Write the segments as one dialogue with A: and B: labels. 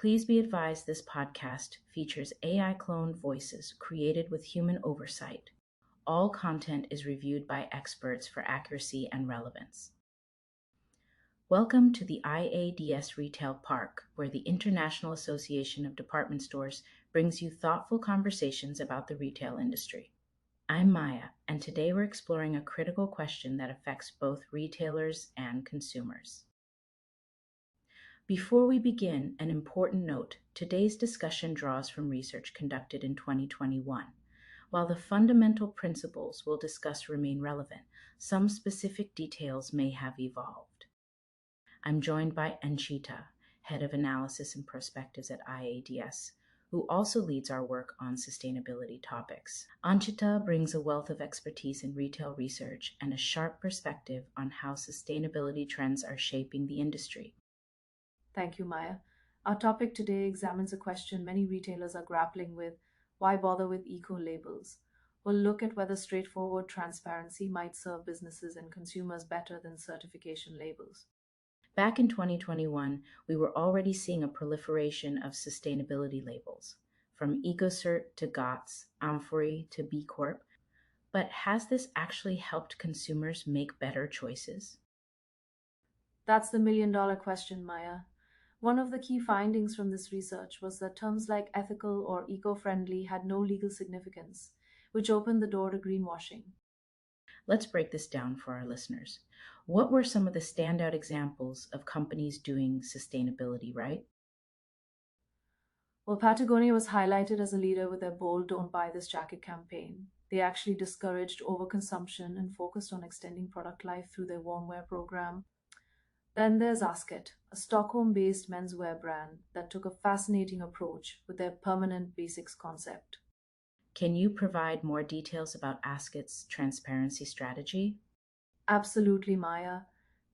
A: Please be advised this podcast features AI cloned voices created with human oversight. All content is reviewed by experts for accuracy and relevance. Welcome to the IADS Retail Park, where the International Association of Department Stores brings you thoughtful conversations about the retail industry. I'm Maya, and today we're exploring a critical question that affects both retailers and consumers. Before we begin, an important note: today's discussion draws from research conducted in 2021. While the fundamental principles we'll discuss remain relevant, some specific details may have evolved. I'm joined by Anchita, Head of Analysis and Perspectives at IADS, who also leads our work on sustainability topics. Anchita brings a wealth of expertise in retail research and a sharp perspective on how sustainability trends are shaping the industry.
B: Thank you, Maya. Our topic today examines a question many retailers are grappling with: why bother with eco labels? We'll look at whether straightforward transparency might serve businesses and consumers better than certification labels.
A: Back in 2021, we were already seeing a proliferation of sustainability labels, from EcoCert to GOTS, Amfori to B Corp. But has this actually helped consumers make better choices?
B: That's the million-dollar question, Maya. One of the key findings from this research was that terms like ethical or eco-friendly had no legal significance, which opened the door to greenwashing.
A: Let's break this down for our listeners. What were some of the standout examples of companies doing sustainability right?
B: Well, Patagonia was highlighted as a leader with their bold "Don't Buy This Jacket" campaign. They actually discouraged overconsumption and focused on extending product life through their warm wear program. Then there's Asket, a Stockholm-based menswear brand that took a fascinating approach with their permanent basics concept.
A: Can you provide more details about Asket's transparency strategy?
B: Absolutely, Maya.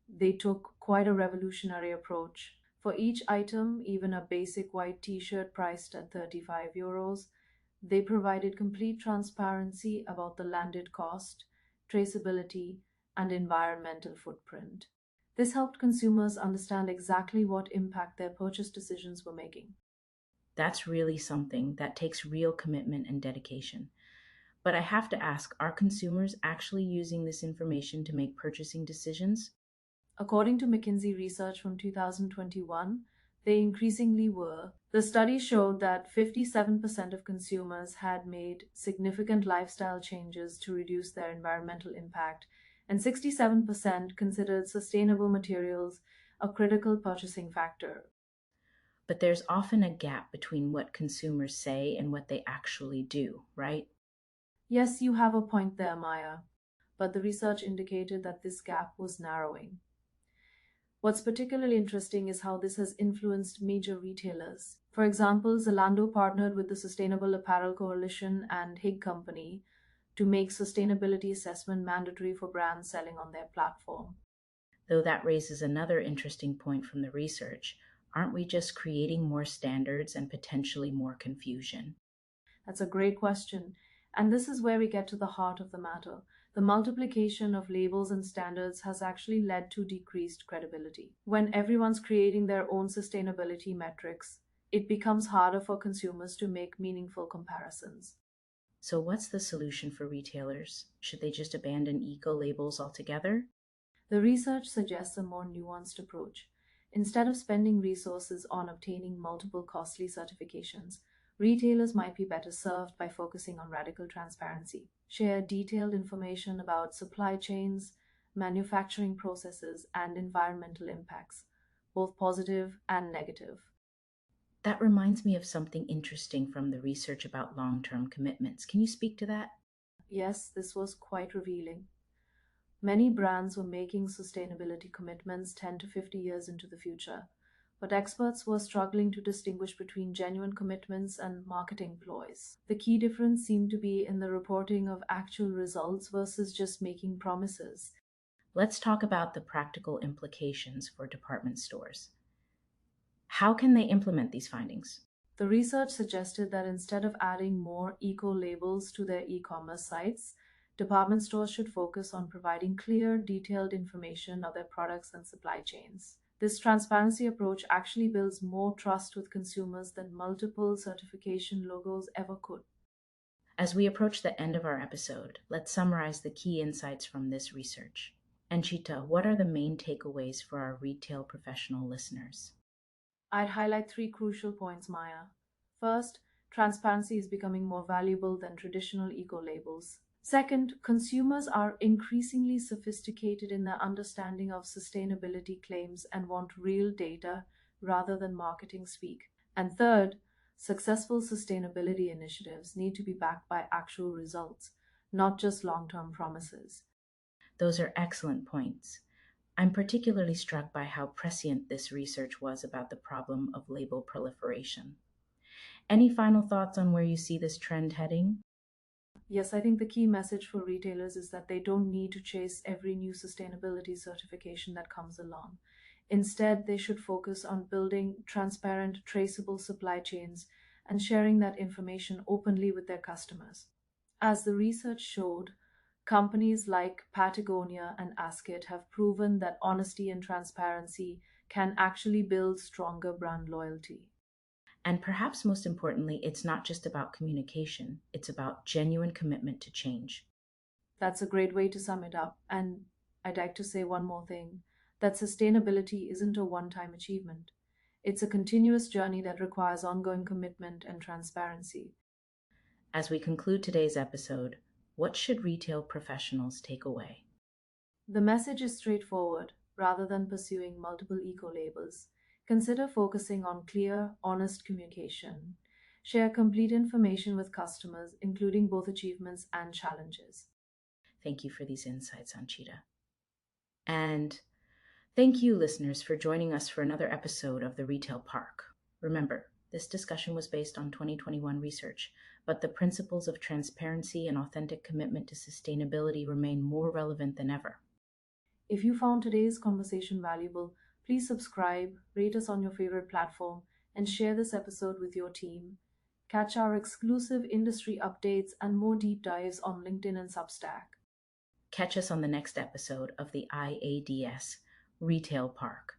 B: They took quite a revolutionary approach. For each item, even a basic white t-shirt priced at €35, they provided complete transparency about the landed cost, traceability, and environmental footprint. This helped consumers understand exactly what impact their purchase decisions were making.
A: That's really something that takes real commitment and dedication. But I have to ask, are consumers actually using this information to make purchasing decisions?
B: According to McKinsey research from 2021, they increasingly were. The study showed that 57% of consumers had made significant lifestyle changes to reduce their environmental impact, and 67% considered sustainable materials a critical purchasing factor.
A: But there's often a gap between what consumers say and what they actually do, right?
B: Yes, you have a point there, Maya, but the research indicated that this gap was narrowing. What's particularly interesting is how this has influenced major retailers. For example, Zalando partnered with the Sustainable Apparel Coalition and Hig Company to make sustainability assessment mandatory for brands selling on their platform.
A: Though that raises another interesting point from the research. Aren't we just creating more standards and potentially more confusion?
B: That's a great question. And this is where we get to the heart of the matter. The multiplication of labels and standards has actually led to decreased credibility. When everyone's creating their own sustainability metrics, it becomes harder for consumers to make meaningful comparisons.
A: So, what's the solution for retailers? Should they just abandon eco labels altogether?
B: The research suggests a more nuanced approach. Instead of spending resources on obtaining multiple costly certifications, retailers might be better served by focusing on radical transparency. Share detailed information about supply chains, manufacturing processes, and environmental impacts, both positive and negative.
A: That reminds me of something interesting from the research about long term commitments. Can you speak to that?
B: Yes, this was quite revealing. Many brands were making sustainability commitments 10 to 50 years into the future, but experts were struggling to distinguish between genuine commitments and marketing ploys. The key difference seemed to be in the reporting of actual results versus just making promises.
A: Let's talk about the practical implications for department stores. How can they implement these findings?
B: The research suggested that instead of adding more eco labels to their e-commerce sites, department stores should focus on providing clear, detailed information of their products and supply chains. This transparency approach actually builds more trust with consumers than multiple certification logos ever could.
A: As we approach the end of our episode, let's summarize the key insights from this research. Anchita, what are the main takeaways for our retail professional listeners?
B: I'd highlight three crucial points, Maya. First, transparency is becoming more valuable than traditional eco labels. Second, consumers are increasingly sophisticated in their understanding of sustainability claims and want real data rather than marketing speak. And third, successful sustainability initiatives need to be backed by actual results, not just long term promises.
A: Those are excellent points. I'm particularly struck by how prescient this research was about the problem of label proliferation. Any final thoughts on where you see this trend heading?
B: Yes, I think the key message for retailers is that they don't need to chase every new sustainability certification that comes along. Instead, they should focus on building transparent, traceable supply chains and sharing that information openly with their customers. As the research showed, companies like Patagonia and Asket have proven that honesty and transparency can actually build stronger brand loyalty.
A: And perhaps most importantly, it's not just about communication, it's about genuine commitment to change.
B: That's a great way to sum it up. And I'd like to say one more thing, that sustainability isn't a one time achievement. It's a continuous journey that requires ongoing commitment and transparency.
A: As we conclude today's episode, what should retail professionals take away?
B: The message is straightforward. Rather than pursuing multiple eco labels, consider focusing on clear, honest communication. Share complete information with customers, including both achievements and challenges.
A: Thank you for these insights, Anchita. And thank you, listeners, for joining us for another episode of The Retail Park. Remember, this discussion was based on 2021 research, but the principles of transparency and authentic commitment to sustainability remain more relevant than ever.
B: If you found today's conversation valuable, please subscribe, rate us on your favorite platform, and share this episode with your team. Catch our exclusive industry updates and more deep dives on LinkedIn and Substack.
A: Catch us on the next episode of the IADS Retail Park.